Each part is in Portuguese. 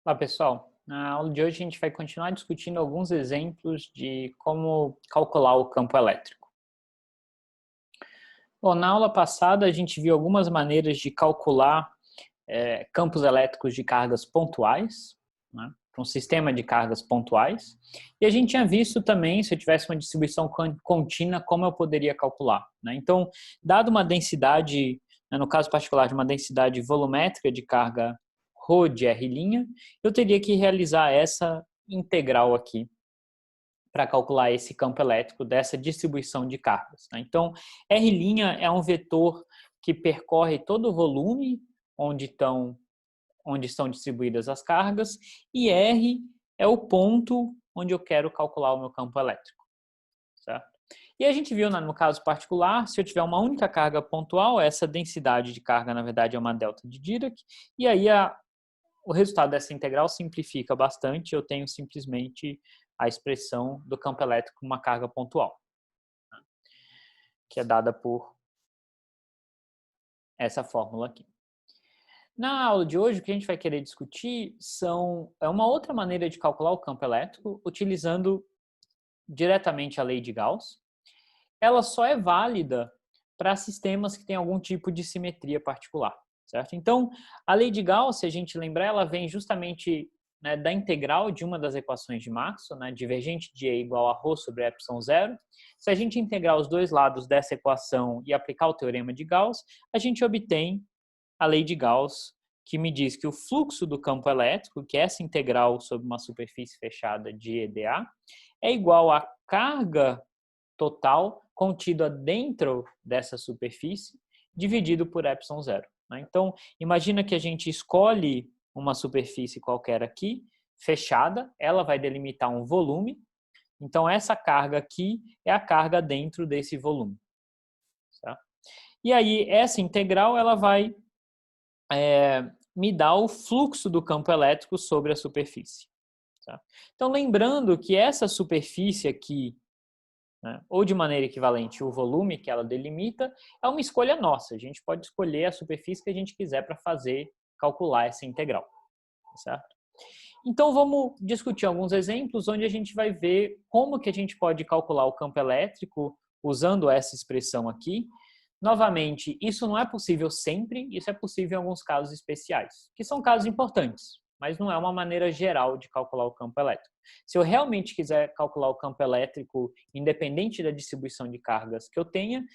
Olá, pessoal. Na aula de hoje a gente vai continuar discutindo alguns exemplos de como calcular o campo elétrico. Bom, na aula passada a gente viu algumas maneiras de calcular campos elétricos de cargas pontuais, né, para um sistema de cargas pontuais. E a gente tinha visto também, se eu tivesse uma distribuição contínua, como eu poderia calcular, né? Então, dado uma densidade, né, no caso particular de uma densidade volumétrica de carga ρ de R', eu teria que realizar essa integral aqui para calcular esse campo elétrico dessa distribuição de cargas, né? Então, R' é um vetor que percorre todo o volume onde estão distribuídas as cargas, e R é o ponto onde eu quero calcular o meu campo elétrico, certo? E a gente viu no caso particular, se eu tiver uma única carga pontual, essa densidade de carga, na verdade, é uma delta de Dirac, e aí o resultado dessa integral simplifica bastante, eu tenho simplesmente a expressão do campo elétrico com uma carga pontual, que é dada por essa fórmula aqui. Na aula de hoje, o que a gente vai querer discutir é uma outra maneira de calcular o campo elétrico, utilizando diretamente a lei de Gauss. Ela só é válida para sistemas que têm algum tipo de simetria particular, certo? Então, a lei de Gauss, se a gente lembrar, ela vem justamente, né, da integral de uma das equações de Maxwell, né, divergente de E igual a ρ sobre epsilon zero. Se a gente integrar os dois lados dessa equação e aplicar o teorema de Gauss, a gente obtém a lei de Gauss, que me diz que o fluxo do campo elétrico, que é essa integral sobre uma superfície fechada de EDA, é igual à carga total contida dentro dessa superfície, dividido por epsilon zero, né? Então, imagina que a gente escolhe uma superfície qualquer aqui, fechada, ela vai delimitar um volume, então essa carga aqui é a carga dentro desse volume, tá? E aí, essa integral, ela vai me dar o fluxo do campo elétrico sobre a superfície, tá? Então, lembrando que essa superfície aqui, né, ou de maneira equivalente o volume que ela delimita, é uma escolha nossa. A gente pode escolher a superfície que a gente quiser para calcular essa integral, certo? Então vamos discutir alguns exemplos onde a gente vai ver como que a gente pode calcular o campo elétrico usando essa expressão aqui. Novamente, isso não é possível sempre, isso é possível em alguns casos especiais, que são casos importantes, mas não é uma maneira geral de calcular o campo elétrico. Se eu realmente quiser calcular o campo elétrico, independente da distribuição de cargas que eu tenha,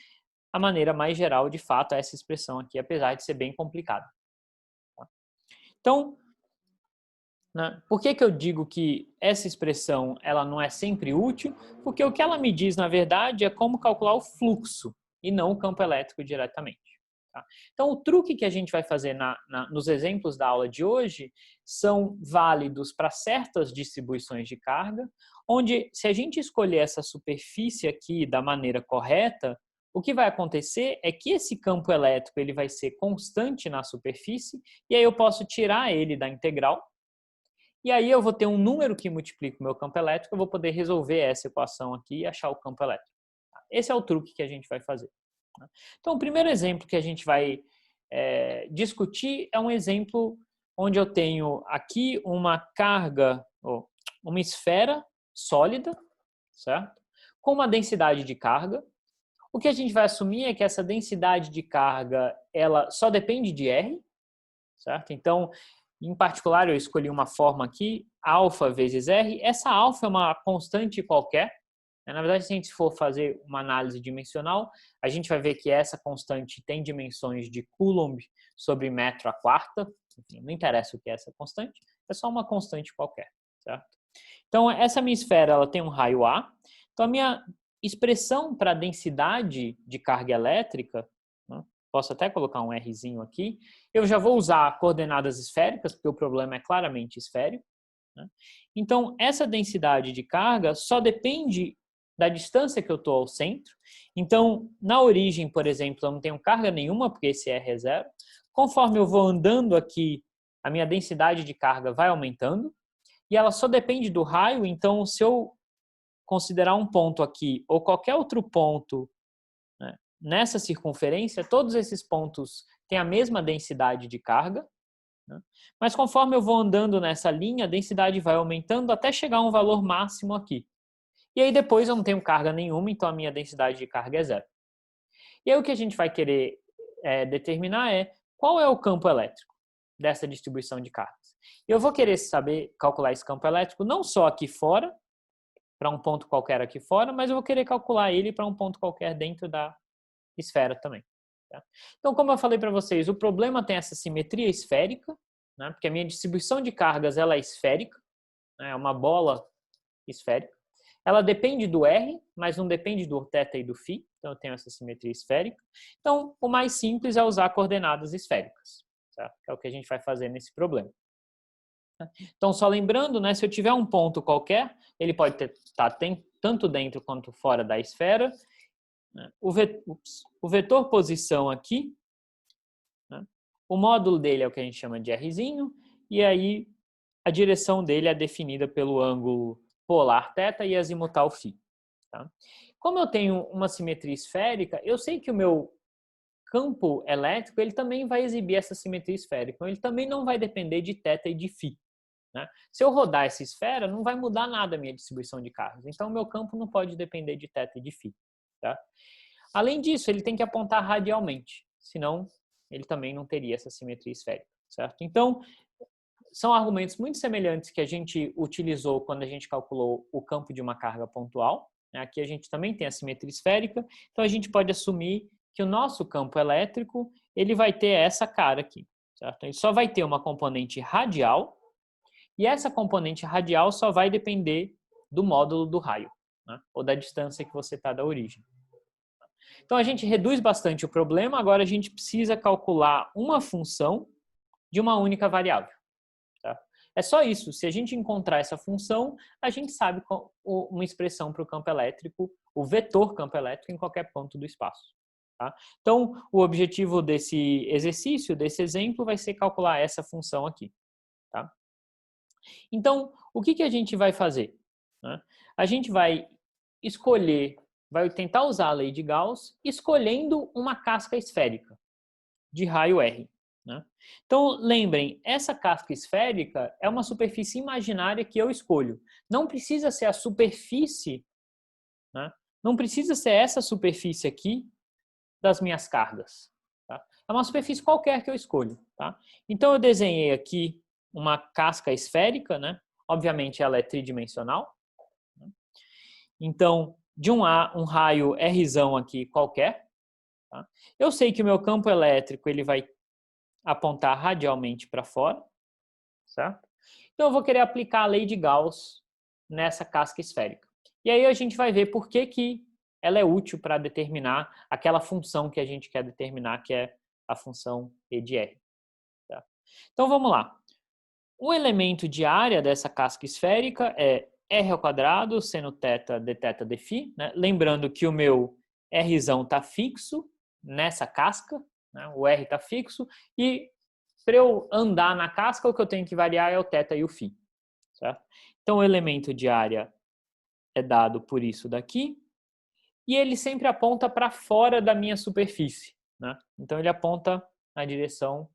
a maneira mais geral, de fato, é essa expressão aqui, apesar de ser bem complicada. Então, né, por que eu digo que essa expressão ela não é sempre útil? Porque o que ela me diz, na verdade, é como calcular o fluxo e não o campo elétrico diretamente. Tá? Então, o truque que a gente vai fazer nos exemplos da aula de hoje são válidos para certas distribuições de carga, onde, se a gente escolher essa superfície aqui da maneira correta, o que vai acontecer é que esse campo elétrico ele vai ser constante na superfície, e aí eu posso tirar ele da integral, e aí eu vou ter um número que multiplica o meu campo elétrico, eu vou poder resolver essa equação aqui e achar o campo elétrico. Esse é o truque que a gente vai fazer. Então, o primeiro exemplo que a gente vai discutir é um exemplo onde eu tenho aqui uma carga, uma esfera sólida, certo? Com uma densidade de carga. O que a gente vai assumir é que essa densidade de carga ela só depende de R, certo? Então, em particular, eu escolhi uma forma aqui, alfa vezes R. Essa alfa é uma constante qualquer. Na verdade, se a gente for fazer uma análise dimensional, a gente vai ver que essa constante tem dimensões de Coulomb sobre metro à quarta. Enfim, não interessa o que é essa constante, é só uma constante qualquer, certo? Então, essa minha esfera ela tem um raio A. Então, a minha expressão para a densidade de carga elétrica, né, posso até colocar um Rzinho aqui, eu já vou usar coordenadas esféricas, porque o problema é claramente esférico, né? Então, essa densidade de carga só depende da distância que eu estou ao centro. Então, na origem, por exemplo, eu não tenho carga nenhuma, porque esse R é zero. Conforme eu vou andando aqui, a minha densidade de carga vai aumentando, e ela só depende do raio. Então, se eu considerar um ponto aqui, ou qualquer outro ponto, né, nessa circunferência, todos esses pontos têm a mesma densidade de carga, né? Mas conforme eu vou andando nessa linha, a densidade vai aumentando até chegar a um valor máximo aqui. E aí depois eu não tenho carga nenhuma, então a minha densidade de carga é zero. E aí o que a gente vai querer determinar é qual é o campo elétrico dessa distribuição de cargas. Eu vou querer saber calcular esse campo elétrico não só aqui fora, para um ponto qualquer aqui fora, mas eu vou querer calcular ele para um ponto qualquer dentro da esfera também. Tá? Então, como eu falei para vocês, o problema tem essa simetria esférica, né, porque a minha distribuição de cargas ela é esférica, né, é uma bola esférica. Ela depende do R, mas não depende do θ e do φ, então eu tenho essa simetria esférica. Então, o mais simples é usar coordenadas esféricas, tá? Que é o que a gente vai fazer nesse problema. Então, só lembrando, né, se eu tiver um ponto qualquer, ele pode estar tanto dentro quanto fora da esfera. Né? O vetor posição aqui, né, o módulo dele é o que a gente chama de Rzinho, e aí a direção dele é definida pelo ângulo polar θ e azimutal φ. Tá? Como eu tenho uma simetria esférica, eu sei que o meu campo elétrico ele também vai exibir essa simetria esférica. Então, ele também não vai depender de θ e de φ. Né? Se eu rodar essa esfera, não vai mudar nada a minha distribuição de cargas. Então, o meu campo não pode depender de θ e de φ. Tá? Além disso, ele tem que apontar radialmente, senão ele também não teria essa simetria esférica. Certo? Então, são argumentos muito semelhantes que a gente utilizou quando a gente calculou o campo de uma carga pontual. Aqui a gente também tem a simetria esférica, então a gente pode assumir que o nosso campo elétrico ele vai ter essa cara aqui. Certo? Ele só vai ter uma componente radial, e essa componente radial só vai depender do módulo do raio, né? Ou da distância que você está da origem. Então a gente reduz bastante o problema, agora a gente precisa calcular uma função de uma única variável. Tá? É só isso, se a gente encontrar essa função, a gente sabe uma expressão para o campo elétrico, o vetor campo elétrico em qualquer ponto do espaço. Tá? Então o objetivo desse exercício, desse exemplo, vai ser calcular essa função aqui. Tá? Então, o que a gente vai fazer? Né? A gente vai escolher, vai tentar usar a lei de Gauss, escolhendo uma casca esférica de raio R. Né? Então, lembrem, essa casca esférica é uma superfície imaginária que eu escolho. Não precisa ser a superfície, né? Não precisa ser essa superfície aqui das minhas cargas. Tá? É uma superfície qualquer que eu escolho. Tá? Então, eu desenhei aqui uma casca esférica, né? Obviamente ela é tridimensional. Né? Então, de um raio Rzão aqui qualquer, tá? Eu sei que o meu campo elétrico ele vai apontar radialmente para fora, certo? Então eu vou querer aplicar a lei de Gauss nessa casca esférica. E aí a gente vai ver por que ela é útil para determinar aquela função que a gente quer determinar, que é a função E de R. Tá? Então vamos lá. O elemento de área dessa casca esférica é R ao quadrado, seno θ, dθ, dφ. Né? Lembrando que o meu Rzão está fixo nessa casca, né? O R está fixo, e para eu andar na casca, o que eu tenho que variar é o θ e o φ. Certo? Então o elemento de área é dado por isso daqui, e ele sempre aponta para fora da minha superfície. Né? Então ele aponta na direção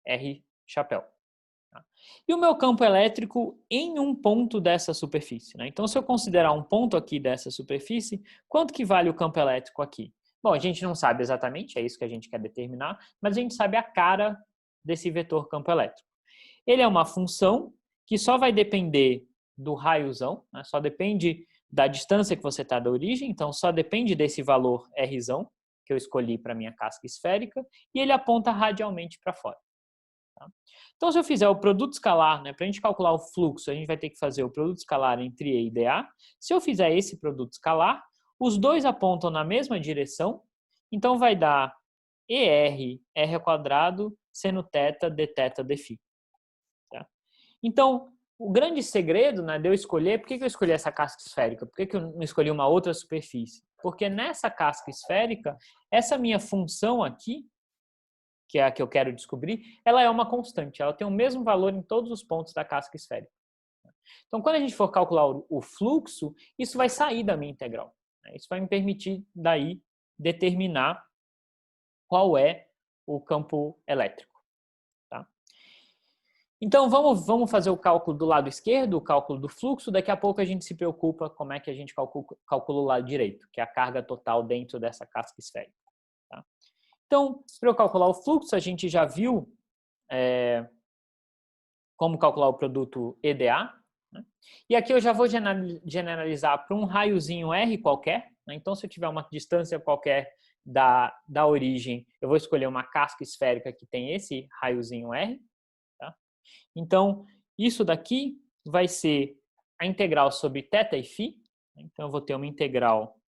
R chapéu. E o meu campo elétrico em um ponto dessa superfície. Né? Então, se eu considerar um ponto aqui dessa superfície, quanto que vale o campo elétrico aqui? Bom, a gente não sabe exatamente, é isso que a gente quer determinar, mas a gente sabe a cara desse vetor campo elétrico. Ele é uma função que só vai depender do raiozão, né? Só depende da distância que você está da origem, então só depende desse valor Rzão que eu escolhi para minha casca esférica, e ele aponta radialmente para fora. Tá? Então, se eu fizer o produto escalar, né, para a gente calcular o fluxo, a gente vai ter que fazer o produto escalar entre E e dA. Se eu fizer esse produto escalar, os dois apontam na mesma direção, então vai dar ER, R ao quadrado, seno θ, dθ, dφ. Tá? Então, o grande segredo, né, de eu escolher, por que eu escolhi essa casca esférica? Por que eu não escolhi uma outra superfície? Porque nessa casca esférica, essa minha função aqui, que é a que eu quero descobrir, ela é uma constante, ela tem o mesmo valor em todos os pontos da casca esférica. Então, quando a gente for calcular o fluxo, isso vai sair da minha integral. Isso vai me permitir, daí, determinar qual é o campo elétrico. Tá? Então, vamos fazer o cálculo do lado esquerdo, o cálculo do fluxo. Daqui a pouco a gente se preocupa como é que a gente calcula o lado direito, que é a carga total dentro dessa casca esférica. Tá? Então, para eu calcular o fluxo, a gente já viu como calcular o produto EDA. Né? E aqui eu já vou generalizar para um raiozinho R qualquer. Né? Então, se eu tiver uma distância qualquer da origem, eu vou escolher uma casca esférica que tem esse raiozinho R. Tá? Então, isso daqui vai ser a integral sobre θ e φ. Então, eu vou ter uma integral,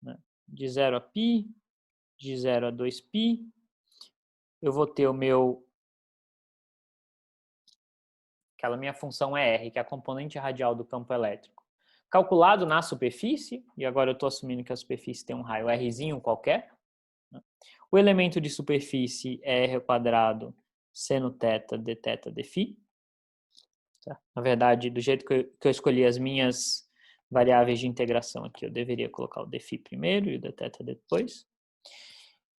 né, de 0 a π, de 0 a 2π. Eu vou ter aquela minha função é R, que é a componente radial do campo elétrico, calculado na superfície, e agora eu estou assumindo que a superfície tem um raio Rzinho qualquer. Né? O elemento de superfície é R ao quadrado seno θ dθ dφ. Tá? Na verdade, do jeito que eu escolhi as minhas variáveis de integração aqui, eu deveria colocar o dφ primeiro e o dθ depois.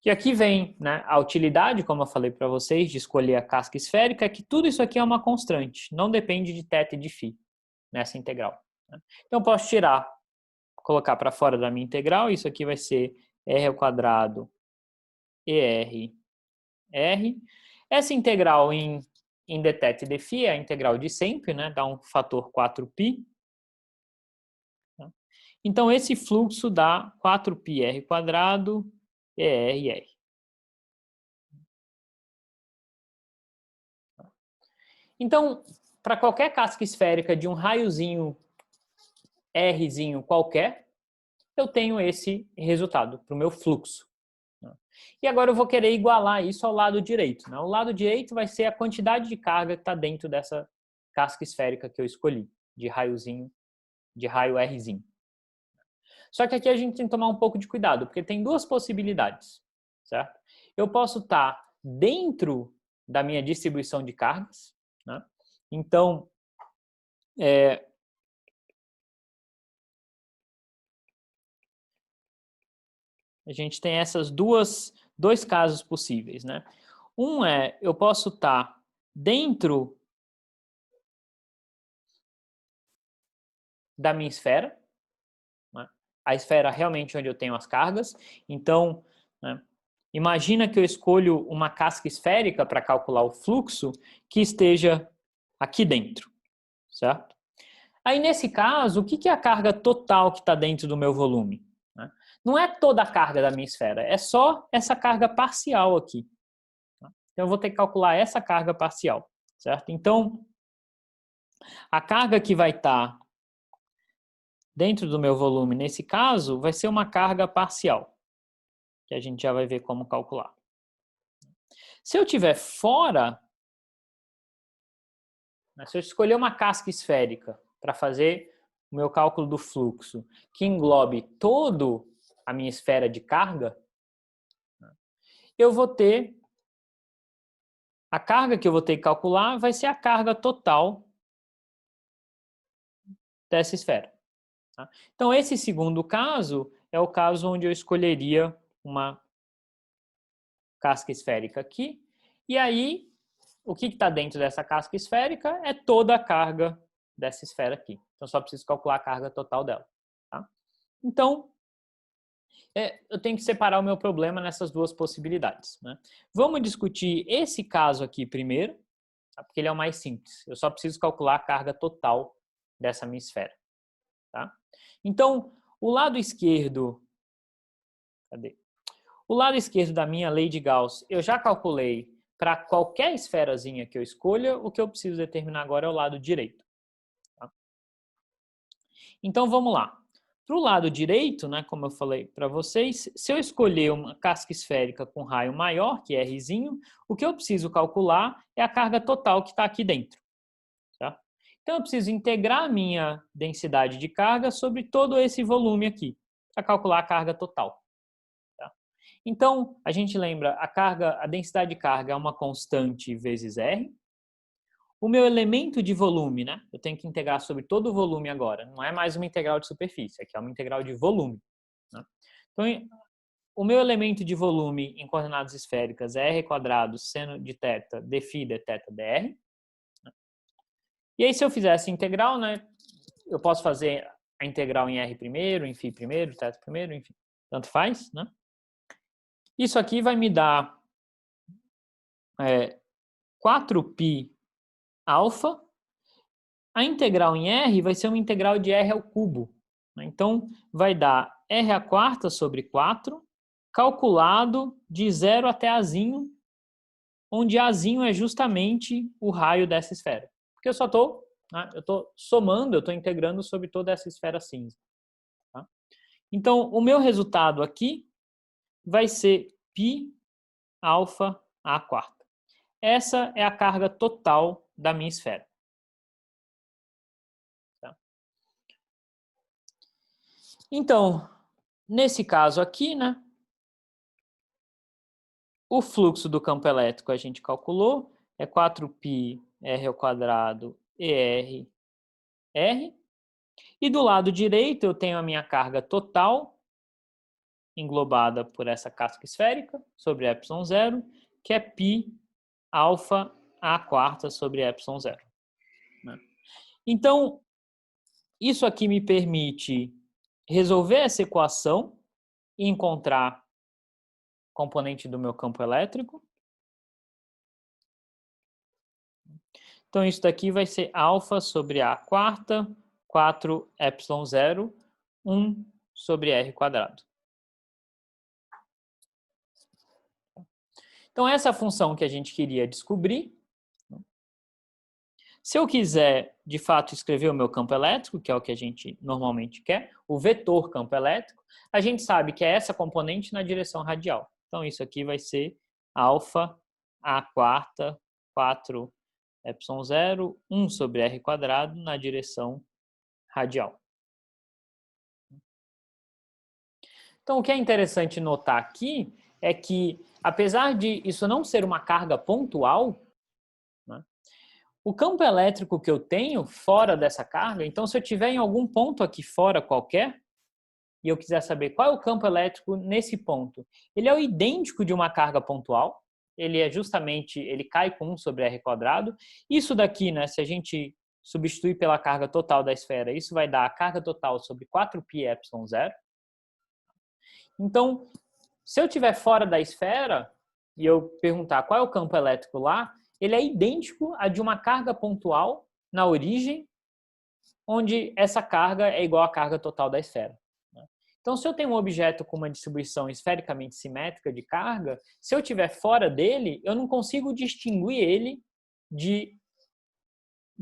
E aqui vem, né, a utilidade, como eu falei para vocês, de escolher a casca esférica, é que tudo isso aqui é uma constante, não depende de θ e de φ nessa integral. Né? Então, eu posso tirar, colocar para fora da minha integral, isso aqui vai ser R ao quadrado ER R. Essa integral em dθ e dφ é a integral de sempre, né? Dá um fator 4π. Então, esse fluxo dá 4πr quadrado ERR. Então, para qualquer casca esférica de um raiozinho Rzinho qualquer, eu tenho esse resultado para o meu fluxo. E agora eu vou querer igualar isso ao lado direito. Né? O lado direito vai ser a quantidade de carga que está dentro dessa casca esférica que eu escolhi, de raiozinho, de raio Rzinho. Só que aqui a gente tem que tomar um pouco de cuidado, porque tem duas possibilidades, certo? Eu posso estar dentro da minha distribuição de cargas, né? Então, a gente tem essas dois casos possíveis, né? Um é, eu posso estar dentro da minha esfera, né? A esfera realmente onde eu tenho as cargas. Então, né, imagina que eu escolho uma casca esférica para calcular o fluxo que esteja aqui dentro, certo? Aí, nesse caso, o que é a carga total que está dentro do meu volume? Né? Não é toda a carga da minha esfera, é só essa carga parcial aqui. Então, eu vou ter que calcular essa carga parcial, certo? Então, a carga que vai estar dentro do meu volume, nesse caso, vai ser uma carga parcial, que a gente já vai ver como calcular. Se eu estiver fora, né, se eu escolher uma casca esférica para fazer o meu cálculo do fluxo, que englobe todo a minha esfera de carga, eu vou ter a carga que eu vou ter que calcular vai ser a carga total dessa esfera. Tá? Então, esse segundo caso é o caso onde eu escolheria uma casca esférica aqui, e aí o que está dentro dessa casca esférica é toda a carga dessa esfera aqui. Então, só preciso calcular a carga total dela. Tá? Então, eu tenho que separar o meu problema nessas duas possibilidades. Né? Vamos discutir esse caso aqui primeiro, tá? Porque ele é o mais simples. Eu só preciso calcular a carga total dessa minha esfera. Tá? Então, o lado esquerdo... Cadê? O lado esquerdo da minha lei de Gauss, eu já calculei para qualquer esferazinha que eu escolha, o que eu preciso determinar agora é o lado direito. Tá? Então, vamos lá. Para o lado direito, né, como eu falei para vocês, se eu escolher uma casca esférica com raio maior, que é Rzinho, o que eu preciso calcular é a carga total que está aqui dentro. Tá? Então, eu preciso integrar a minha densidade de carga sobre todo esse volume aqui, para calcular a carga total. Tá? Então, a gente lembra, a densidade de carga é uma constante vezes R. O meu elemento de volume, né? Eu tenho que integrar sobre todo o volume agora. Não é mais uma integral de superfície, aqui é uma integral de volume. Né? Então, o meu elemento de volume em coordenadas esféricas é r² seno de θ dφ dθ dr. E aí, se eu fizer essa integral, né, eu posso fazer a integral em R primeiro, em φ primeiro, θ primeiro, enfim, tanto faz, né? Isso aqui vai me dar 4π alfa. A integral em R vai ser uma integral de R ao cubo, né? Então, vai dar R à quarta sobre 4, calculado de 0 até Azinho, onde Azinho é justamente o raio dessa esfera. Porque eu só estou, né, eu estou somando, eu estou integrando sobre toda essa esfera cinza. Tá? Então, o meu resultado aqui vai ser π alfa à quarta. Essa é a carga total da minha esfera. Tá? Então, nesse caso aqui, né, o fluxo do campo elétrico a gente calculou, é 4π r ao quadrado ER, R. E do lado direito eu tenho a minha carga total, englobada por essa casca esférica, sobre ε0, que é π alfa à quarta sobre ε0. Né? Então, isso aqui me permite resolver essa equação e encontrar componente do meu campo elétrico. Então, isso daqui vai ser alfa sobre A quarta, 4ε0, 1 sobre R quadrado. Então, essa é a função que a gente queria descobrir. Se eu quiser, de fato, escrever o meu campo elétrico, que é o que a gente normalmente quer, o vetor campo elétrico, a gente sabe que é essa componente na direção radial. Então, isso aqui vai ser alfa A quarta, 4ε0, 1 sobre R quadrado na direção radial. Então, o que é interessante notar aqui é que, apesar de isso não ser uma carga pontual, né, o campo elétrico que eu tenho fora dessa carga, então se eu tiver em algum ponto aqui fora qualquer, e eu quiser saber qual é o campo elétrico nesse ponto, ele é o idêntico de uma carga pontual, ele é justamente, ele cai com 1 sobre R quadrado. Isso daqui, né, se a gente substituir pela carga total da esfera, isso vai dar a carga total sobre 4πε0. Então, se eu estiver fora da esfera e eu perguntar qual é o campo elétrico lá, ele é idêntico a de uma carga pontual na origem, onde essa carga é igual à carga total da esfera. Então, se eu tenho um objeto com uma distribuição esfericamente simétrica de carga, se eu estiver fora dele, eu não consigo distinguir ele de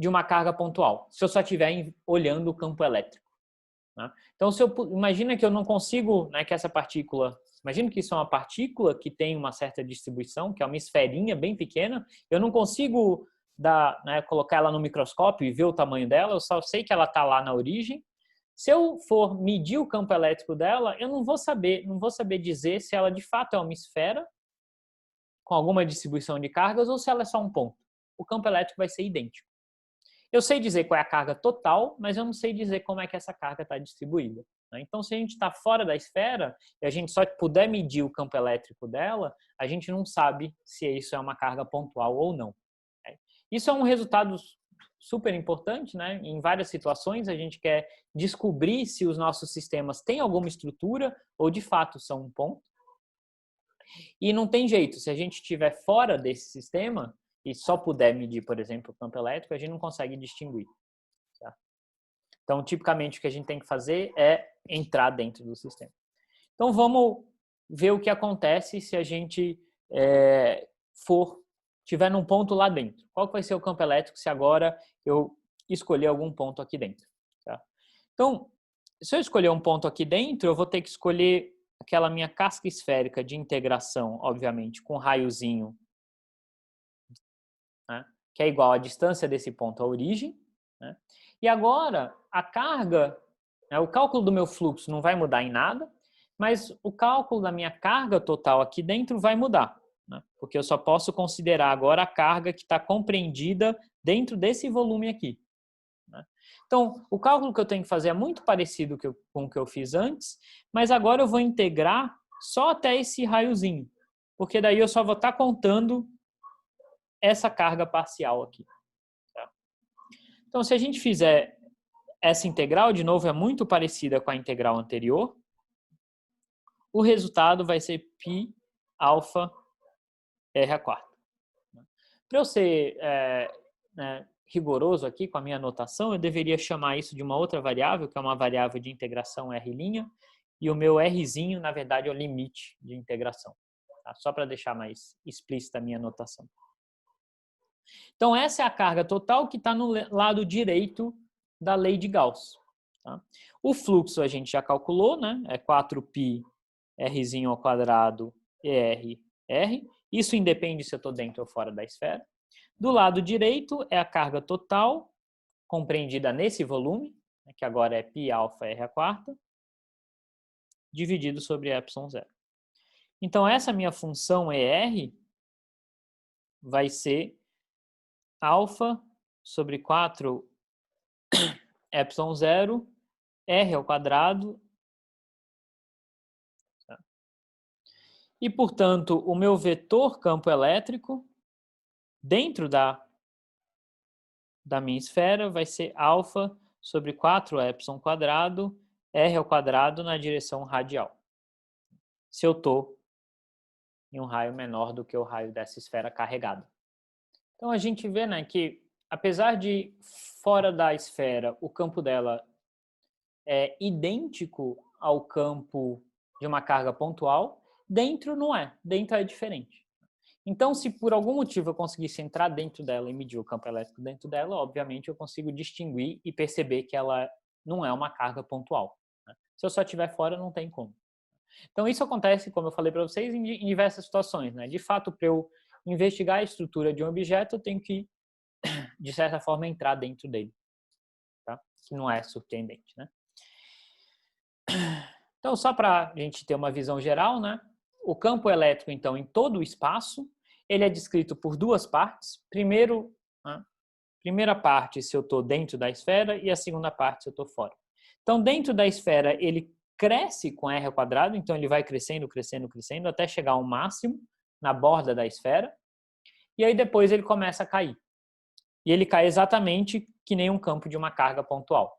uma carga pontual, se eu só estiver olhando o campo elétrico. Então, imagina que eu não consigo, né, que essa partícula, imagina que isso é uma partícula que tem uma certa distribuição, que é uma esferinha bem pequena, eu não consigo colocar ela no microscópio e ver o tamanho dela, eu só sei que ela está lá na origem. Se eu for medir o campo elétrico dela, eu não vou saber dizer se ela de fato é uma esfera com alguma distribuição de cargas ou se ela é só um ponto. O campo elétrico vai ser idêntico. Eu sei dizer qual é a carga total, mas eu não sei dizer como é que essa carga está distribuída. Então, se a gente está fora da esfera e a gente só puder medir o campo elétrico dela, a gente não sabe se isso é uma carga pontual ou não. Isso é um resultado super importante, né? Em várias situações a gente quer descobrir se os nossos sistemas têm alguma estrutura ou de fato são um ponto. E não tem jeito, se a gente estiver fora desse sistema e só puder medir, por exemplo, o campo elétrico, a gente não consegue distinguir. Tá? Então, tipicamente, o que a gente tem que fazer é entrar dentro do sistema. Então, vamos ver o que acontece se a gente estiver num ponto lá dentro. Qual vai ser o campo elétrico se agora eu escolher algum ponto aqui dentro? Tá? Então, se eu escolher um ponto aqui dentro, eu vou ter que escolher aquela minha casca esférica de integração, obviamente, com um raiozinho, né, que é igual à distância desse ponto à origem. Né? E agora, a carga, né, o cálculo do meu fluxo não vai mudar em nada, mas o cálculo da minha carga total aqui dentro vai mudar. Né? Porque eu só posso considerar agora a carga que está compreendida dentro desse volume aqui. Né? Então, o cálculo que eu tenho que fazer é muito parecido com o que eu fiz antes, mas agora eu vou integrar só até esse raiozinho, porque daí eu só vou estar contando essa carga parcial aqui. Tá? Então, se a gente fizer essa integral, de novo, é muito parecida com a integral anterior, o resultado vai ser π alfa r a quarta. Para eu ser rigoroso aqui com a minha anotação, eu deveria chamar isso de uma outra variável, que é uma variável de integração r', e o meu rzinho, na verdade, é o limite de integração. Tá? Só para deixar mais explícita a minha anotação. Então, essa é a carga total que está no lado direito da lei de Gauss. Tá? O fluxo a gente já calculou, né? É 4π rzinho ao quadrado r. Isso independe se eu estou dentro ou fora da esfera. Do lado direito é a carga total, compreendida nesse volume, que agora é π alfa r a quarta, dividido sobre epsilon zero. Então, essa minha função ER vai ser alfa sobre 4 epsilon zero, r ao quadrado. E, portanto, o meu vetor campo elétrico dentro da minha esfera vai ser alfa sobre 4 epsilon quadrado, r ao quadrado na direção radial. Se eu estou em um raio menor do que o raio dessa esfera carregada. Então, a gente vê, né, que, apesar de fora da esfera o campo dela é idêntico ao campo de uma carga pontual, dentro não é, dentro é diferente. Então, se por algum motivo eu conseguisse entrar dentro dela e medir o campo elétrico dentro dela, obviamente eu consigo distinguir e perceber que ela não é uma carga pontual. Né? Se eu só estiver fora, não tem como. Então, isso acontece, como eu falei para vocês, em diversas situações. Né? De fato, para eu investigar a estrutura de um objeto, eu tenho que, de certa forma, entrar dentro dele. Tá? Que não é surpreendente. Né? Então, só para a gente ter uma visão geral, né? O campo elétrico, então, em todo o espaço, ele é descrito por duas partes. Primeiro, primeira parte se eu estou dentro da esfera e a segunda parte se eu estou fora. Então, dentro da esfera, ele cresce com r ao quadrado, então ele vai crescendo, crescendo, crescendo, até chegar ao máximo na borda da esfera. E aí depois ele começa a cair. E ele cai exatamente que nem um campo de uma carga pontual.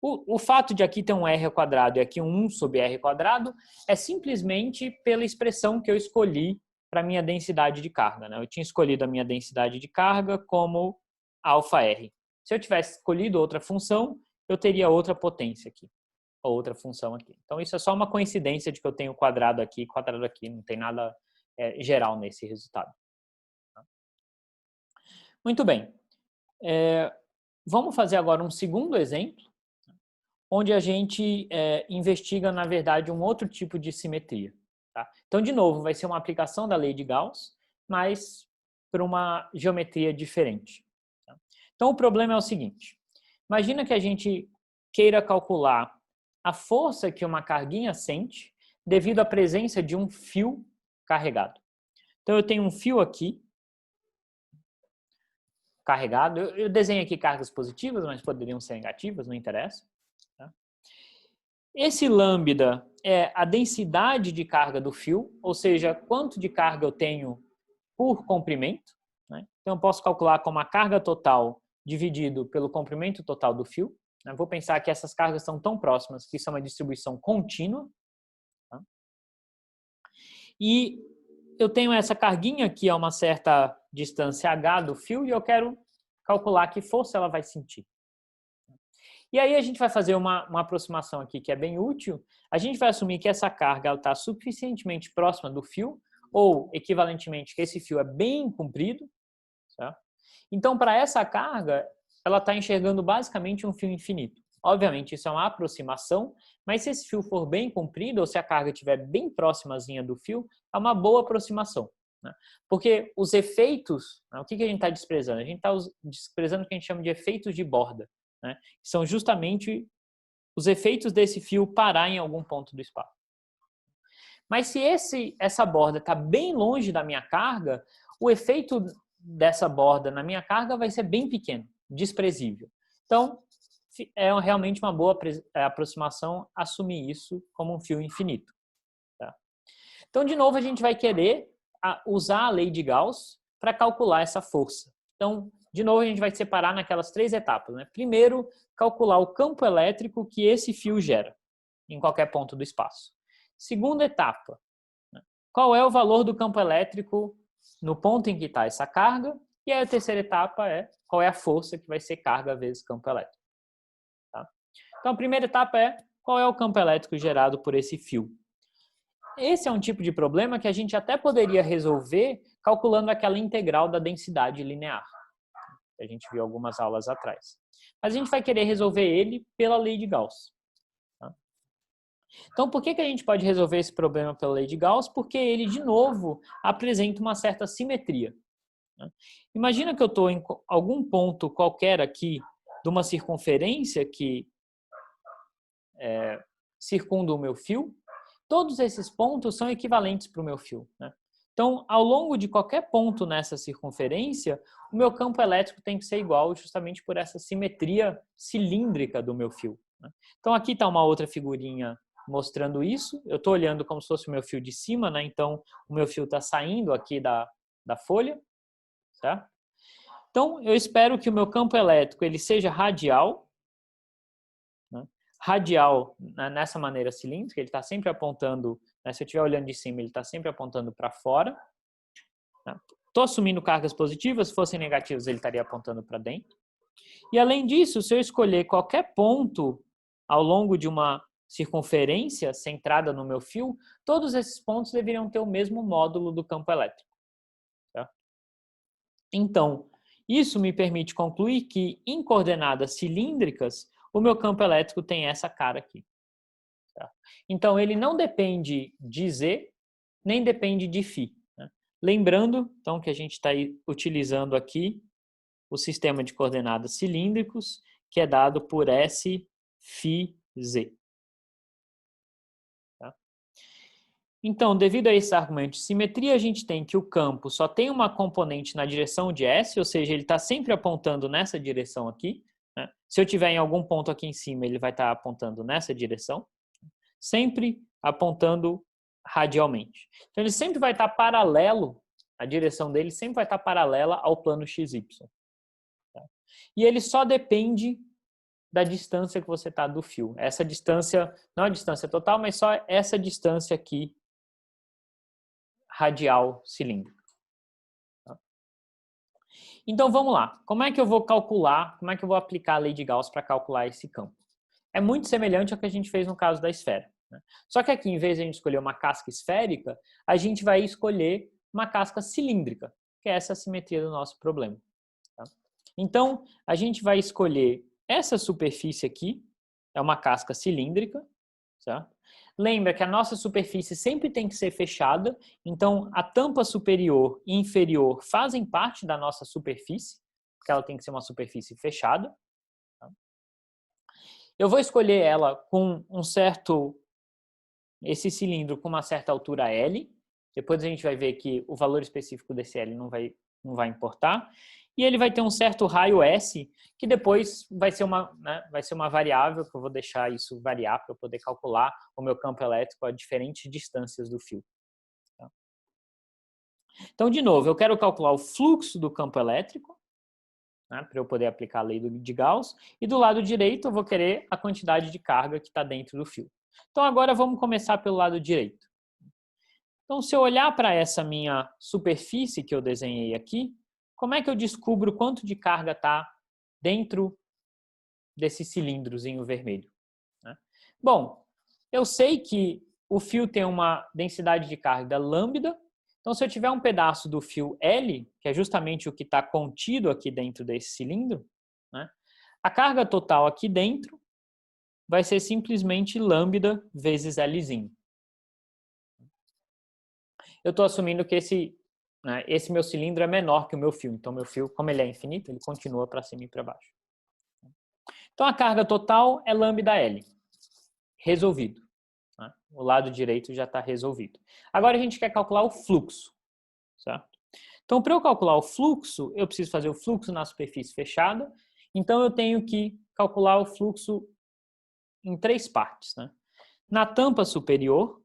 O fato de aqui ter um r ao quadrado e aqui um 1 sobre r ao quadrado é simplesmente pela expressão que eu escolhi para a minha densidade de carga. Né? Eu tinha escolhido a minha densidade de carga como αr. Se eu tivesse escolhido outra função, eu teria outra potência aqui, ou outra função aqui. Então, isso é só uma coincidência de que eu tenho quadrado aqui, não tem nada geral nesse resultado. Muito bem. Vamos fazer agora um segundo exemplo, onde a gente investiga, na verdade, um outro tipo de simetria. Tá? Então, de novo, vai ser uma aplicação da lei de Gauss, mas para uma geometria diferente. Tá? Então, o problema é o seguinte. Imagina que a gente queira calcular a força que uma carguinha sente devido à presença de um fio carregado. Então, eu tenho um fio aqui, carregado. Eu desenho aqui cargas positivas, mas poderiam ser negativas, não interessa. Esse lambda é a densidade de carga do fio, ou seja, quanto de carga eu tenho por comprimento. Né? Então, eu posso calcular como a carga total dividido pelo comprimento total do fio. Né? Vou pensar que essas cargas estão tão próximas que isso é uma distribuição contínua. Tá? E eu tenho essa carguinha aqui a uma certa distância h do fio e eu quero calcular que força ela vai sentir. E aí a gente vai fazer uma aproximação aqui que é bem útil. A gente vai assumir que essa carga está suficientemente próxima do fio, ou equivalentemente que esse fio é bem comprido. Certo? Então, para essa carga, ela está enxergando basicamente um fio infinito. Obviamente, isso é uma aproximação, mas se esse fio for bem comprido, ou se a carga estiver bem próximazinha do fio, é uma boa aproximação. Né? Porque os efeitos, né, o que a gente está desprezando? A gente está desprezando o que a gente chama de efeitos de borda. Né? Que são justamente os efeitos desse fio parar em algum ponto do espaço. Mas se essa borda está bem longe da minha carga, o efeito dessa borda na minha carga vai ser bem pequeno, desprezível. Então, é realmente uma boa aproximação assumir isso como um fio infinito. Tá? Então, de novo, a gente vai querer usar a lei de Gauss para calcular essa força. Então, De novo, a gente vai separar naquelas 3 etapas, né? Primeiro, calcular o campo elétrico que esse fio gera em qualquer ponto do espaço. Segunda etapa, né? Qual é o valor do campo elétrico no ponto em que está essa carga? E aí a terceira etapa é qual é a força que vai ser carga vezes campo elétrico. Tá? Então, a primeira etapa é qual é o campo elétrico gerado por esse fio. Esse é um tipo de problema que a gente até poderia resolver calculando aquela integral da densidade linear, que a gente viu algumas aulas atrás. Mas a gente vai querer resolver ele pela lei de Gauss. Tá? Então, por que a gente pode resolver esse problema pela lei de Gauss? Porque ele, de novo, apresenta uma certa simetria. Né? Imagina que eu estou em algum ponto qualquer aqui de uma circunferência que circunda o meu fio. Todos esses pontos são equivalentes para o meu fio. Né? Então, ao longo de qualquer ponto nessa circunferência, o meu campo elétrico tem que ser igual justamente por essa simetria cilíndrica do meu fio. Né? Então, aqui está uma outra figurinha mostrando isso. Eu estou olhando como se fosse o meu fio de cima, né? Então o meu fio está saindo aqui da folha. Certo? Então, eu espero que o meu campo elétrico ele seja radial. Né? Radial nessa maneira cilíndrica, ele está sempre apontando, né? Se eu estiver olhando de cima, ele está sempre apontando para fora. Estou assumindo cargas positivas, se fossem negativas, ele estaria apontando para dentro. E além disso, se eu escolher qualquer ponto ao longo de uma circunferência centrada no meu fio, todos esses pontos deveriam ter o mesmo módulo do campo elétrico. Tá? Então, isso me permite concluir que em coordenadas cilíndricas, o meu campo elétrico tem essa cara aqui. Tá? Então, ele não depende de Z, nem depende de φ. Né? Lembrando, então, que a gente está utilizando aqui o sistema de coordenadas cilíndricos, que é dado por S, φ, Z. Tá? Então, devido a esse argumento de simetria, a gente tem que o campo só tem uma componente na direção de S, ou seja, ele está sempre apontando nessa direção aqui. Né? Se eu tiver em algum ponto aqui em cima, ele vai estar apontando nessa direção, sempre apontando radialmente. Então, ele sempre vai estar paralelo, a direção dele sempre vai estar paralela ao plano XY. Tá? E ele só depende da distância que você está do fio. Essa distância, não a distância total, mas só essa distância aqui, radial cilíndrica. Tá? Então, vamos lá. Como é que eu vou calcular, como é que eu vou aplicar a lei de Gauss para calcular esse campo? É muito semelhante ao que a gente fez no caso da esfera. Né? Só que aqui, em vez de a gente escolher uma casca esférica, a gente vai escolher uma casca cilíndrica, que é essa a simetria do nosso problema. Tá? Então, a gente vai escolher essa superfície aqui, é uma casca cilíndrica, certo? Lembra que a nossa superfície sempre tem que ser fechada, então a tampa superior e inferior fazem parte da nossa superfície, porque ela tem que ser uma superfície fechada. Tá? Eu vou escolher ela com esse cilindro com uma certa altura L, depois a gente vai ver que o valor específico desse L não vai importar, e ele vai ter um certo raio S, que depois vai ser uma variável, que eu vou deixar isso variar para eu poder calcular o meu campo elétrico a diferentes distâncias do fio. Tá? Então, de novo, eu quero calcular o fluxo do campo elétrico, né, para eu poder aplicar a lei de Gauss, e do lado direito eu vou querer a quantidade de carga que está dentro do fio. Então, agora vamos começar pelo lado direito. Então, se eu olhar para essa minha superfície que eu desenhei aqui, como é que eu descubro quanto de carga está dentro desse cilindrozinho vermelho? Né? Bom, eu sei que o fio tem uma densidade de carga lambda, então se eu tiver um pedaço do fio L, que é justamente o que está contido aqui dentro desse cilindro, né, a carga total aqui dentro vai ser simplesmente lambda vezes Lzinho. Eu estou assumindo que esse meu cilindro é menor que o meu fio. Então, meu fio, como ele é infinito, ele continua para cima e para baixo. Então, a carga total é lambda L. Resolvido. Né? O lado direito já está resolvido. Agora, a gente quer calcular o fluxo. Certo? Então, para eu calcular o fluxo, eu preciso fazer o fluxo na superfície fechada. Então, eu tenho que calcular o fluxo em 3 partes. Né? Na tampa superior,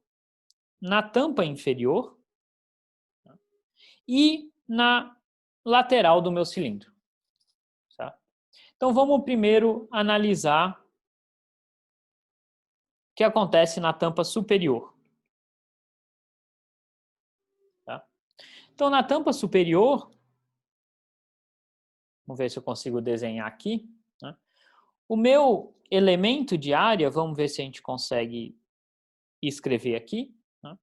na tampa inferior e na lateral do meu cilindro. Então, vamos primeiro analisar o que acontece na tampa superior. Tá? Então, na tampa superior, vamos ver se eu consigo desenhar aqui, né? O meu elemento de área, vamos ver se a gente consegue escrever aqui, né?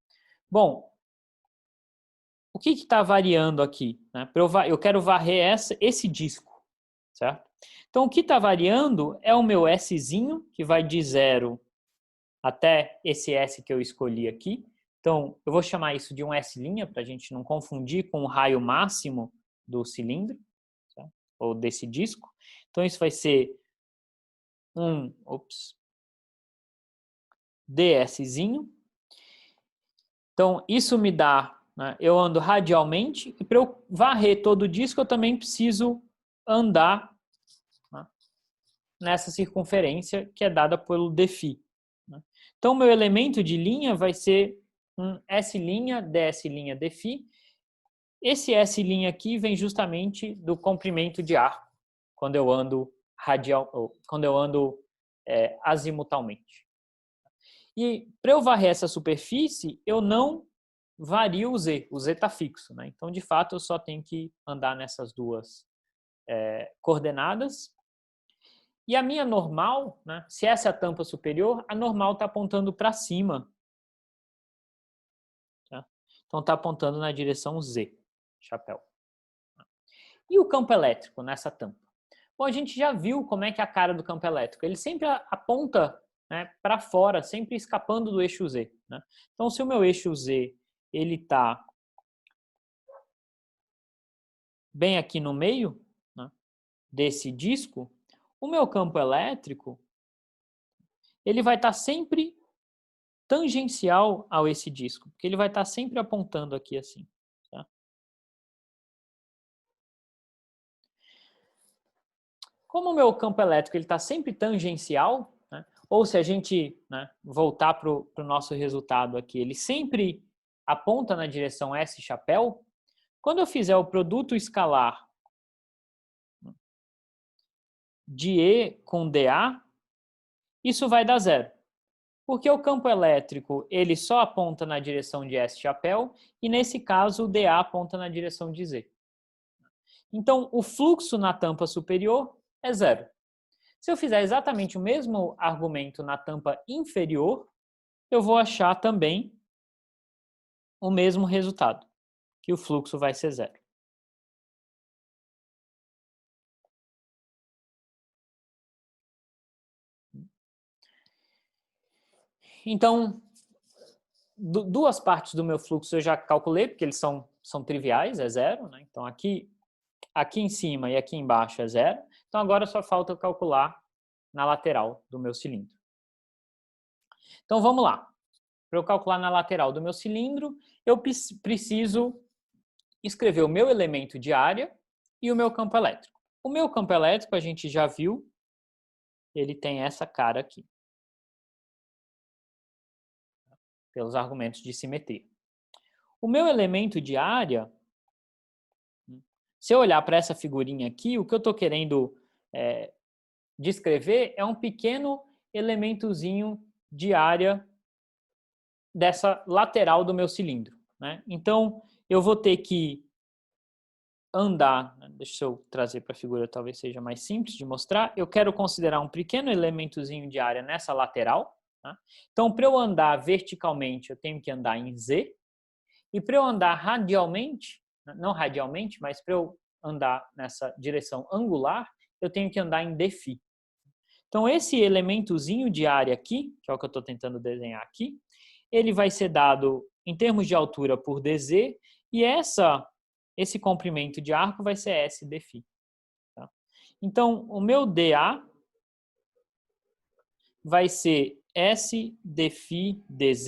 Bom, o que está variando aqui, né? Eu quero varrer esse disco, certo? Então, o que está variando é o meu Szinho, que vai de 0 até esse S que eu escolhi aqui. Então, eu vou chamar isso de um S', para a gente não confundir com o raio máximo do cilindro, certo? Ou desse disco. Então, isso vai ser um dszinho. Então, isso me dá, né, eu ando radialmente, e para eu varrer todo o disco, eu também preciso andar, né, nessa circunferência que é dada pelo dφ. Né? Então, meu elemento de linha vai ser um S', ds', dφ. Esse S' aqui vem justamente do comprimento de arco, quando eu ando azimutalmente. E para eu varrer essa superfície, eu não vario o Z está fixo, né? Então, de fato, eu só tenho que andar nessas duas coordenadas. E a minha normal, né? Se essa é a tampa superior, a normal está apontando para cima. Tá? Então, está apontando na direção Z, chapéu. E o campo elétrico nessa tampa? Bom, a gente já viu como é que é a cara do campo elétrico. Ele sempre aponta, né, para fora, sempre escapando do eixo Z. Né? Então, se o meu eixo Z ele está bem aqui no meio, né, desse disco, o meu campo elétrico ele vai estar sempre tangencial ao esse disco, porque ele vai estar sempre apontando aqui assim. Tá? Como o meu campo elétrico está sempre tangencial, né, ou se a gente, né, voltar para o nosso resultado aqui, ele sempre aponta na direção S chapéu, quando eu fizer o produto escalar de E com dA, isso vai dar zero. Porque o campo elétrico ele só aponta na direção de S chapéu e, nesse caso, o dA aponta na direção de Z. Então, o fluxo na tampa superior é zero. Se eu fizer exatamente o mesmo argumento na tampa inferior, eu vou achar também o mesmo resultado, que o fluxo vai ser zero. Então, duas partes do meu fluxo eu já calculei, porque eles são triviais, é zero. Né? Então, aqui em cima e aqui embaixo é zero. Então, agora só falta eu calcular na lateral do meu cilindro. Então, vamos lá. Para eu calcular na lateral do meu cilindro, eu preciso escrever o meu elemento de área e o meu campo elétrico. O meu campo elétrico, a gente já viu, ele tem essa cara aqui, pelos argumentos de simetria. O meu elemento de área, se eu olhar para essa figurinha aqui, o que eu estou querendo descrever é um pequeno elementozinho de área dessa lateral do meu cilindro. Né? Então, eu vou ter que andar, deixa eu trazer para a figura, talvez seja mais simples de mostrar, eu quero considerar um pequeno elementozinho de área nessa lateral. Tá? Então, para eu andar verticalmente, eu tenho que andar em Z, e para eu andar radialmente, não radialmente, mas para eu andar nessa direção angular, eu tenho que andar em dφ. Então, esse elementozinho de área aqui, que é o que eu estou tentando desenhar aqui, ele vai ser dado em termos de altura por dz, e esse comprimento de arco vai ser S dφ. Tá? Então, o meu dA vai ser S dφ dz,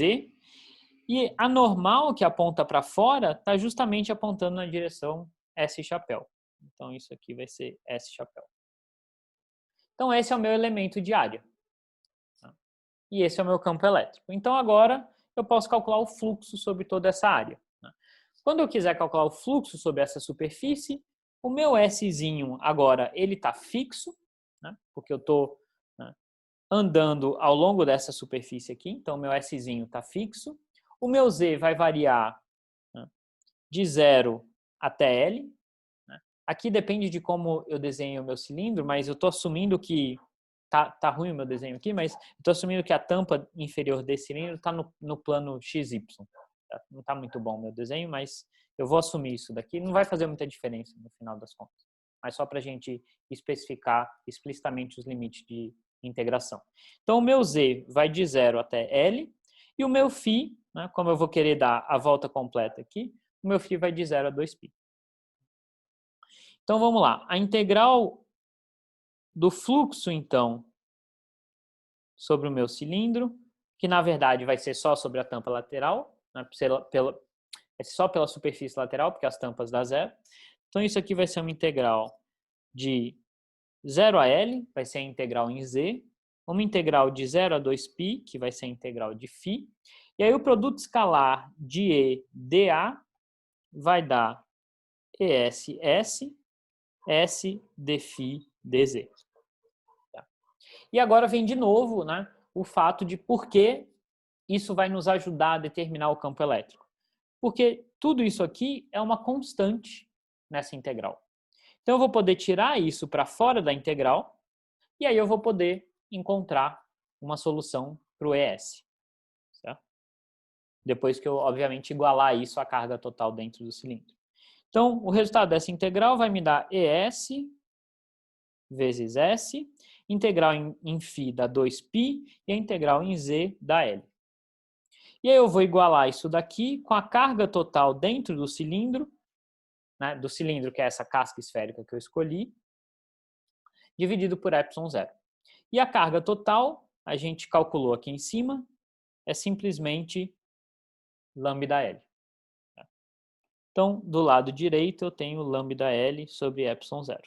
e a normal que aponta para fora está justamente apontando na direção S chapéu. Então, isso aqui vai ser S chapéu. Então, esse é o meu elemento de área. Tá? E esse é o meu campo elétrico. Então, agora, eu posso calcular o fluxo sobre toda essa área. Né? Quando eu quiser calcular o fluxo sobre essa superfície, o meu Szinho agora ele está fixo, né? Porque eu estou, né, andando ao longo dessa superfície aqui, então meu Szinho está fixo. O meu Z vai variar, né, de 0 até L. Né? Aqui depende de como eu desenho o meu cilindro, mas eu estou assumindo que tá ruim o meu desenho aqui, mas estou assumindo que a tampa inferior desse cilindro está no plano XY. Tá? Não está muito bom o meu desenho, mas eu vou assumir isso daqui. Não vai fazer muita diferença no final das contas, mas só para a gente especificar explicitamente os limites de integração. Então, o meu Z vai de 0 até L e o meu φ, né, como eu vou querer dar a volta completa aqui, o meu φ vai de 0 a 2π. Então, vamos lá. A integral do fluxo, então, sobre o meu cilindro, que na verdade vai ser só sobre a tampa lateral, né, é só pela superfície lateral, porque as tampas dá 0. Então, isso aqui vai ser uma integral de 0 a L, vai ser a integral em Z, uma integral de 0 a 2π, que vai ser a integral de φ, e aí o produto escalar de E dA vai dar ESS, S dφ dz. Tá? E agora vem de novo, né, o fato de por que isso vai nos ajudar a determinar o campo elétrico. Porque tudo isso aqui é uma constante nessa integral. Então eu vou poder tirar isso para fora da integral e aí eu vou poder encontrar uma solução para o ES. Certo? Depois que eu, obviamente, igualar isso à carga total dentro do cilindro. Então, o resultado dessa integral vai me dar ES vezes S, integral em φ dá 2π e a integral em Z dá L. E aí eu vou igualar isso daqui com a carga total dentro do cilindro, né, do cilindro que é essa casca esférica que eu escolhi, dividido por ε0. E a carga total, a gente calculou aqui em cima, é simplesmente lambda-L. Então, do lado direito, eu tenho lambda-L sobre ε0.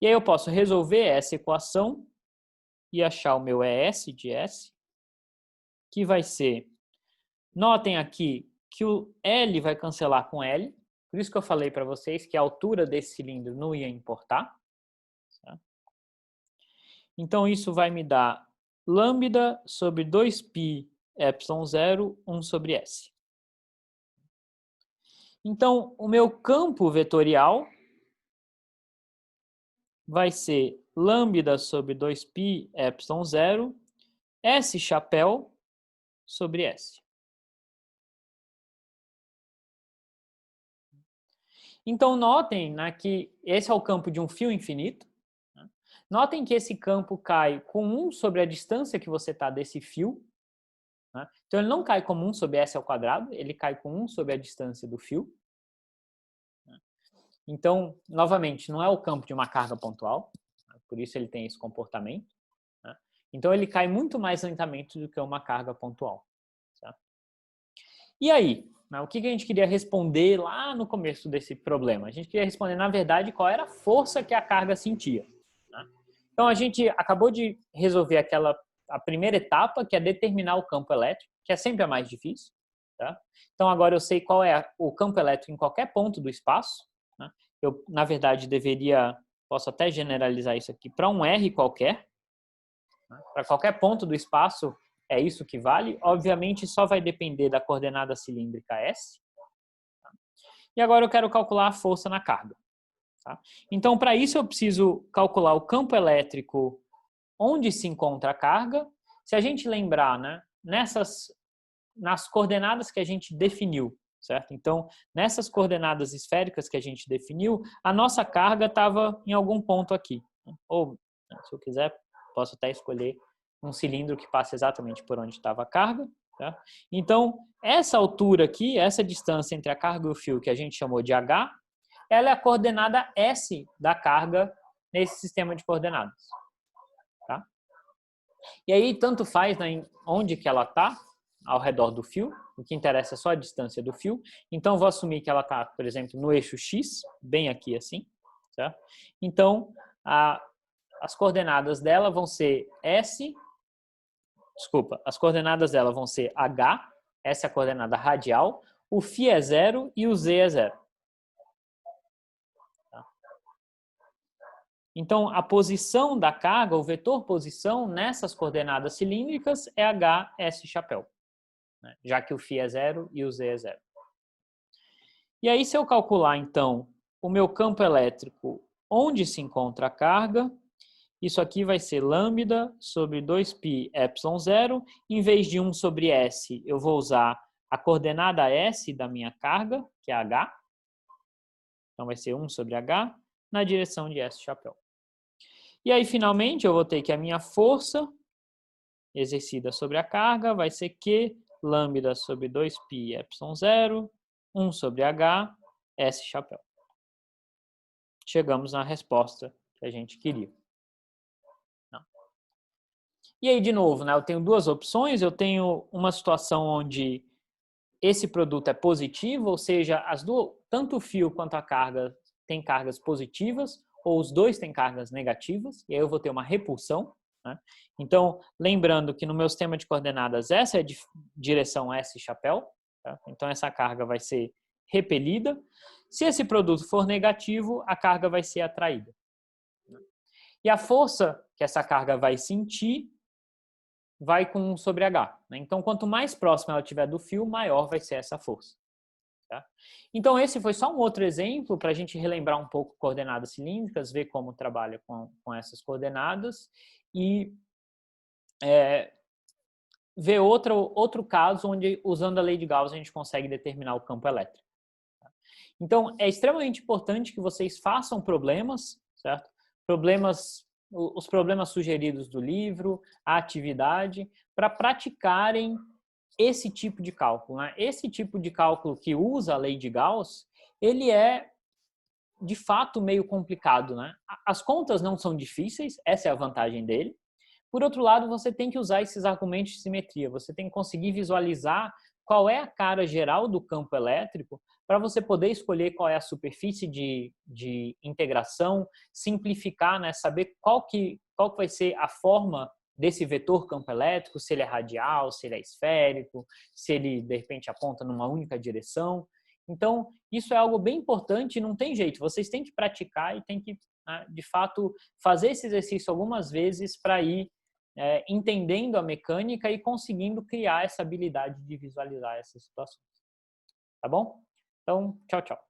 E aí eu posso resolver essa equação e achar o meu ES de S, que vai ser... Notem aqui que o L vai cancelar com L, por isso que eu falei para vocês que a altura desse cilindro não ia importar. Certo? Então, isso vai me dar lambda sobre 2π ε0, 1 sobre S. Então, o meu campo vetorial vai ser lambda sobre 2π ε0, S chapéu sobre S. Então, notem, né, que esse é o campo de um fio infinito. Né? Notem que esse campo cai com 1 sobre a distância que você está desse fio. Né? Então, ele não cai como 1 sobre S ao quadrado, ele cai com 1 sobre a distância do fio. Então, novamente, não é o campo de uma carga pontual, né? Por isso ele tem esse comportamento. Né? Então, ele cai muito mais lentamente do que uma carga pontual. Certo? E aí? O que a gente queria responder lá no começo desse problema? A gente queria responder, na verdade, qual era a força que a carga sentia. Né? Então, a gente acabou de resolver a primeira etapa, que é determinar o campo elétrico, que é sempre a mais difícil. Tá? Então, agora eu sei qual é o campo elétrico em qualquer ponto do espaço. Né? Eu, na verdade, posso até generalizar isso aqui para um R qualquer. Né? Para qualquer ponto do espaço, é isso que vale. Obviamente, só vai depender da coordenada cilíndrica S. Tá? E agora eu quero calcular a força na carga. Tá? Então, para isso, eu preciso calcular o campo elétrico onde se encontra a carga. Se a gente lembrar, né, nas coordenadas que a gente definiu, certo? Então, nessas coordenadas esféricas que a gente definiu, a nossa carga estava em algum ponto aqui. Ou, se eu quiser, posso até escolher um cilindro que passe exatamente por onde estava a carga. Tá? Então, essa altura aqui, essa distância entre a carga e o fio, que a gente chamou de H, ela é a coordenada S da carga nesse sistema de coordenadas. Tá? E aí, tanto faz, né, onde que ela está ao redor do fio, o que interessa é só a distância do fio. Então, eu vou assumir que ela está, por exemplo, no eixo X, bem aqui assim. Certo? Então, as coordenadas dela vão ser as coordenadas dela vão ser H, essa é a coordenada radial, o φ é 0 e o Z é 0. Tá? Então, a posição da carga, o vetor posição nessas coordenadas cilíndricas é H, S chapéu, né? Já que o φ é 0 e o Z é 0. E aí, se eu calcular, então, o meu campo elétrico onde se encontra a carga, isso aqui vai ser lambda sobre 2π epsilon 0. Em vez de 1 sobre S, eu vou usar a coordenada S da minha carga, que é H. Então, vai ser 1 sobre H na direção de S chapéu. E aí, finalmente, eu vou ter que a minha força exercida sobre a carga vai ser Q lambda sobre 2π epsilon 0, 1 sobre H, S chapéu. Chegamos na resposta que a gente queria. Não. E aí, de novo, né, eu tenho duas opções. Eu tenho uma situação onde esse produto é positivo, ou seja, tanto o fio quanto a carga têm cargas positivas, ou os dois têm cargas negativas, e aí eu vou ter uma repulsão, né? Então, lembrando que no meu sistema de coordenadas, essa é a direção S chapéu, tá? Então essa carga vai ser repelida. Se esse produto for negativo, a carga vai ser atraída. E a força que essa carga vai sentir vai com 1 sobre H, né? Então, quanto mais próxima ela estiver do fio, maior vai ser essa força. Tá? Então, esse foi só um outro exemplo para a gente relembrar um pouco coordenadas cilíndricas, ver como trabalha com essas coordenadas e ver outro caso onde, usando a lei de Gauss, a gente consegue determinar o campo elétrico. Tá? Então, é extremamente importante que vocês façam problemas, certo? Os problemas sugeridos do livro, a atividade, para praticarem esse tipo de cálculo, né? Esse tipo de cálculo que usa a lei de Gauss, ele é de fato meio complicado, né? As contas não são difíceis, essa é a vantagem dele. Por outro lado, você tem que usar esses argumentos de simetria, você tem que conseguir visualizar qual é a cara geral do campo elétrico para você poder escolher qual é a superfície de integração, simplificar, né? Saber qual que vai ser a forma desse vetor campo elétrico, se ele é radial, se ele é esférico, se ele, de repente, aponta numa única direção. Então, isso é algo bem importante e não tem jeito. Vocês têm que praticar e têm que, né, de fato, fazer esse exercício algumas vezes para ir entendendo a mecânica e conseguindo criar essa habilidade de visualizar essas situações. Tá bom? Então, tchau, tchau.